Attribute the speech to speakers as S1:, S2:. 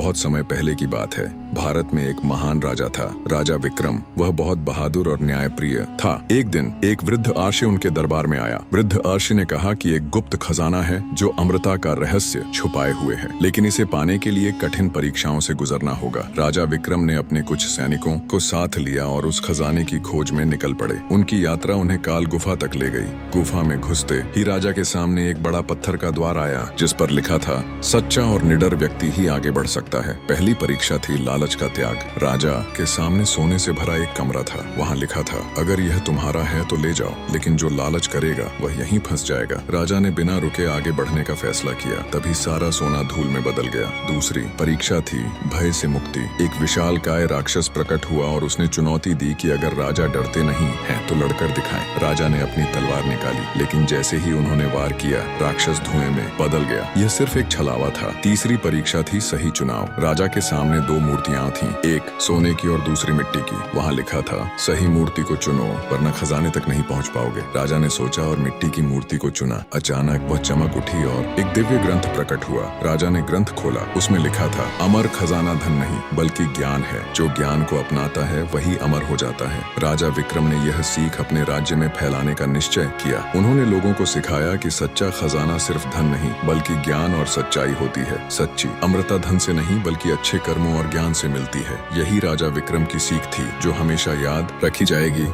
S1: बहुत समय पहले की बात है। भारत में एक महान राजा था, राजा विक्रम। वह बहुत बहादुर और न्यायप्रिय था। एक दिन एक वृद्ध आर्षि उनके दरबार में आया। वृद्ध आर्षि ने कहा कि एक गुप्त खजाना है जो अमृता का रहस्य छुपाए हुए है, लेकिन इसे पाने के लिए कठिन परीक्षाओं से गुजरना होगा। राजा विक्रम ने अपने कुछ सैनिकों को साथ लिया और उस खजाने की खोज में निकल पड़े। उनकी यात्रा उन्हें काल गुफा तक ले गई। गुफा में घुसते ही राजा के सामने एक बड़ा पत्थर का द्वार आया, जिस पर लिखा था, सच्चा और निडर व्यक्ति ही आगे बढ़ सकता है। पहली परीक्षा थी लालच का त्याग। राजा के सामने सोने से भरा एक कमरा था। वहाँ लिखा था, अगर यह तुम्हारा है तो ले जाओ, लेकिन जो लालच करेगा वह यहीं फंस जाएगा। राजा ने बिना रुके आगे बढ़ने का फैसला किया। तभी सारा सोना धूल में बदल गया। दूसरी परीक्षा थी भय से मुक्ति। एक विशाल काय राक्षस प्रकट हुआ और उसने चुनौती दी कि अगर राजा डरते नहीं हैं तो लड़कर दिखाएं। राजा ने अपनी तलवार निकाली, लेकिन जैसे ही उन्होंने वार किया, राक्षस धुएं में बदल गया। यह सिर्फ एक छलावा था। तीसरी परीक्षा थी सही चुनाव। राजा के सामने दो मूर्तियां थीं, एक सोने की और दूसरी मिट्टी की। वहाँ लिखा था, सही मूर्ति को चुनो वरना खजाने तक नहीं पहुँच पाओगे। राजा ने सोचा और मिट्टी की मूर्ति को चुना। अचानक वह चमक उठी और एक दिव्य ग्रंथ प्रकट हुआ। राजा ने ग्रंथ खोला। उसमें लिखा था, अमर खजाना धन नहीं बल्कि ज्ञान है। जो ज्ञान को अपनाता है वही अमर हो जाता है। राजा विक्रम ने यह सीख अपने राज्य में फैलाने का निश्चय किया। उन्होंने लोगों को सिखाया कि सच्चा खजाना सिर्फ धन नहीं बल्कि ज्ञान और सच्चाई होती है। सच्ची अमृता धन से नहीं बल्कि अच्छे कर्मों और ज्ञान से मिलती है। यही राजा विक्रम की सीख थी जो हमेशा याद रखी जाएगी।